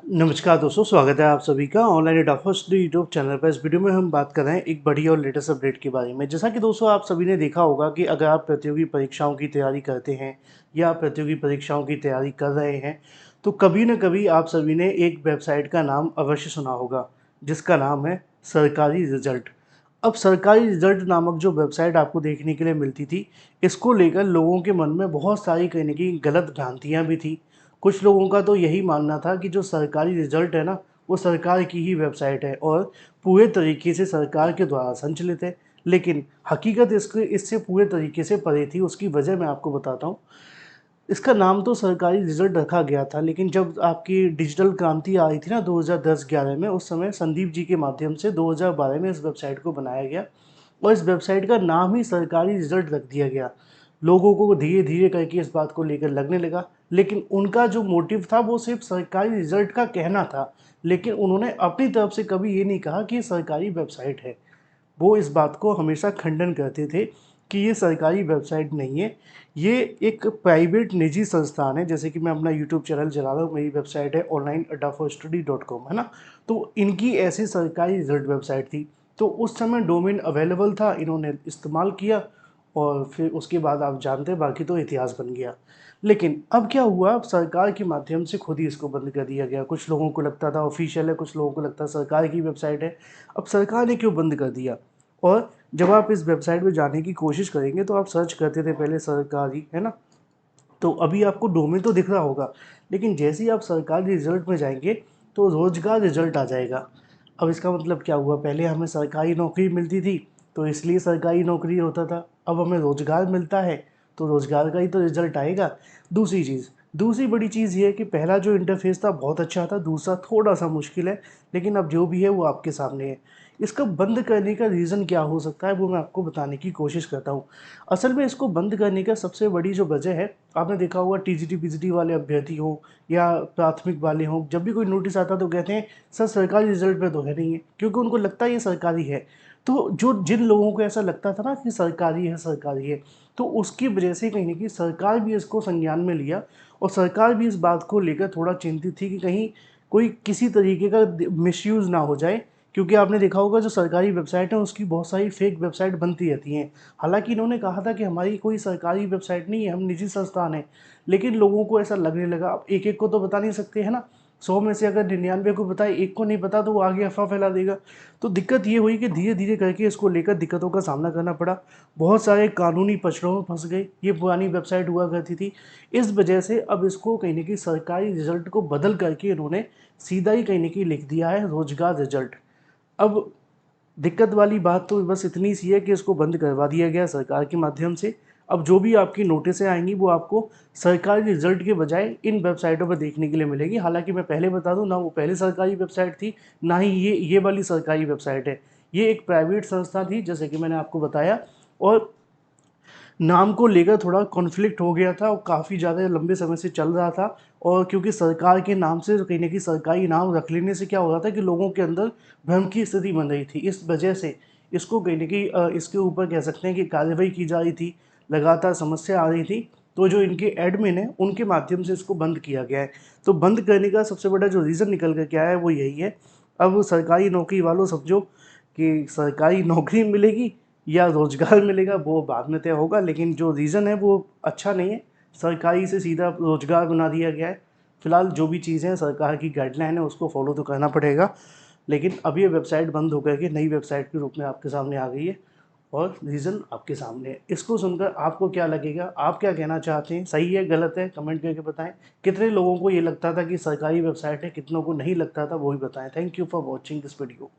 नमस्कार दोस्तों, स्वागत है आप सभी का ऑनलाइन एडॉफर स्टडी यूट्यूब चैनल पर। इस वीडियो में हम बात कर रहे हैं एक बड़ी और लेटेस्ट अपडेट के बारे में। जैसा कि दोस्तों आप सभी ने देखा होगा कि अगर आप प्रतियोगी परीक्षाओं की तैयारी करते हैं या प्रतियोगी परीक्षाओं की तैयारी कर रहे हैं, तो कभी न कभी आप सभी ने एक वेबसाइट का नाम अवश्य सुना होगा, जिसका नाम है सरकारी रिजल्ट। अब सरकारी रिजल्ट नामक जो वेबसाइट आपको देखने के लिए मिलती थी, इसको लेकर लोगों के मन में बहुत सारी कहीं न कहीं गलत भ्रांतियाँ भी थी। कुछ लोगों का तो यही मानना था कि जो सरकारी रिजल्ट है ना, वो सरकार की ही वेबसाइट है और पूरे तरीके से सरकार के द्वारा संचालित है। लेकिन हकीकत इसके इससे पूरे तरीके से परे थी। उसकी वजह मैं आपको बताता हूँ। इसका नाम तो सरकारी रिजल्ट रखा गया था, लेकिन जब आपकी डिजिटल क्रांति आई थी ना 2010-11 में, उस समय संदीप जी के माध्यम से 2012 में इस वेबसाइट को बनाया गया और इस वेबसाइट का नाम ही सरकारी रिजल्ट रख दिया गया। लोगों को धीरे-धीरे करके इस बात को लेकर लगने लगा, लेकिन उनका जो मोटिव था वो सिर्फ़ सरकारी रिजल्ट का कहना था, लेकिन उन्होंने अपनी तरफ से कभी ये नहीं कहा कि ये सरकारी वेबसाइट है। वो इस बात को हमेशा खंडन करते थे कि ये सरकारी वेबसाइट नहीं है, ये एक प्राइवेट निजी संस्थान है। जैसे कि मैं अपना यूट्यूब चैनल चला रहा हूँ, मेरी वेबसाइट है onlineadaforstudy.com, है ना? तो इनकी ऐसी सरकारी रिजल्ट वेबसाइट थी। तो उस समय डोमेन अवेलेबल था, इन्होंने इस्तेमाल किया और फिर उसके बाद आप जानते हैं बाकी तो इतिहास बन गया। लेकिन अब क्या हुआ, अब सरकार के माध्यम से खुद ही इसको बंद कर दिया गया। कुछ लोगों को लगता था ऑफ़िशियल है, कुछ लोगों को लगता है सरकार की वेबसाइट है। अब सरकार ने क्यों बंद कर दिया? और जब आप इस वेबसाइट पे जाने की कोशिश करेंगे तो आप सर्च करते थे पहले सरकारी, है ना? तो अभी आपको डोमेन तो दिख रहा होगा, लेकिन जैसे ही आप सरकारी रिजल्ट में जाएँगे तो रोज़गार रिजल्ट आ जाएगा। अब इसका मतलब क्या हुआ? पहले हमें सरकारी नौकरी मिलती थी, तो इसलिए सरकारी नौकरी होता था। अब हमें रोज़गार मिलता है, तो रोज़गार का ही तो रिजल्ट आएगा। दूसरी बड़ी चीज़ ये है कि पहला जो इंटरफ़ेस था बहुत अच्छा था, दूसरा थोड़ा-सा मुश्किल है, लेकिन अब जो भी है वो आपके सामने है। इसको बंद करने का रीज़न क्या हो सकता है, वो मैं आपको बताने की कोशिश करता हूँ। असल में इसको बंद करने का सबसे बड़ी जो वजह है, आपने देखा होगा टीजीटी-पीजीटी वाले अभ्यर्थी हों या प्राथमिक वाले हों, जब भी कोई नोटिस आता है तो कहते हैं सर सरकारी रिज़ल्ट में तो है नहीं है, क्योंकि उनको लगता है ये सरकारी है। तो जो जिन लोगों को ऐसा लगता था ना कि सरकारी है, तो उसकी वजह से कहीं न कहीं सरकार भी इसको संज्ञान में लिया और सरकार भी इस बात को लेकर थोड़ा चिंतित थी कि कहीं कोई किसी तरीके का मिसयूज़ ना हो जाए, क्योंकि आपने देखा होगा जो सरकारी वेबसाइट है उसकी बहुत सारी फेक वेबसाइट बनती रहती हैं। हालाँकि इन्होंने कहा था कि हमारी कोई सरकारी वेबसाइट नहीं है, हम निजी संस्थान हैं, लेकिन लोगों को ऐसा लगने लगा। अब एक-एक को तो बता नहीं सकते, है ना? 100 में से अगर 99 को पता है, 1 को नहीं पता तो वो आगे अफ़वाह फैला देगा। तो दिक्कत ये हुई कि धीरे-धीरे करके इसको लेकर दिक्कतों का सामना करना पड़ा। बहुत सारे कानूनी पचड़ों में फँस गए, ये पुरानी वेबसाइट हुआ करती थी। इस वजह से अब इसको कहीं न कहीं सरकारी रिज़ल्ट को बदल करके इन्होंने सीधा ही कहीं न कहीं लिख दिया है रोज़गार रिज़ल्ट। अब दिक्कत वाली बात तो बस इतनी सी है कि इसको बंद करवा दिया गया सरकार के माध्यम से। अब जो भी आपकी नोटिसें आएँगी वो आपको सरकारी रिज़ल्ट के बजाय इन वेबसाइटों पे देखने के लिए मिलेगी। हालाँकि मैं पहले बता दूँ, ना वो पहले सरकारी वेबसाइट थी, ना ही ये वाली सरकारी वेबसाइट है। ये एक प्राइवेट संस्था थी, जैसे कि मैंने आपको बताया, और नाम को लेकर थोड़ा कॉन्फ्लिक्ट हो गया था और काफ़ी ज़्यादा लंबे समय से चल रहा था। और क्योंकि सरकार के नाम से कहीं न कहीं सरकारी नाम रख लेने से क्या हो रहा था कि लोगों के अंदर भ्रम की स्थिति बन रही थी। इस वजह से इसको कहीं न कहीं इसके ऊपर कह सकते हैं कि कार्रवाई की जा रही थी, लगातार समस्या आ रही थी। तो जो इनके एडमिन हैं, उनके माध्यम से इसको बंद किया गया है। तो बंद करने का सबसे बड़ा जो रीज़न निकल कर के आया है वो यही है। अब सरकारी नौकरी वालों समझो कि सरकारी नौकरी मिलेगी या रोज़गार मिलेगा वो बाद में तय होगा, लेकिन जो रीज़न है वो अच्छा नहीं है। सरकारी से सीधा रोज़गार बना दिया गया है। फ़िलहाल जो भी चीज़ें हैं सरकार की गाइडलाइन है उसको फ़ॉलो तो करना पड़ेगा। लेकिन अब ये वेबसाइट बंद हो कर के नई वेबसाइट के रूप में आपके सामने आ गई है और रीज़न आपके सामने है। इसको सुनकर आपको क्या लगेगा? आप क्या कहना चाहते हैं? सही है, गलत है? कमेंट करके बताएँ। कितने लोगों को ये लगता था कि सरकारी वेबसाइट है, कितनों को नहीं लगता था वो भी बताएँ। Thank you for watching this video.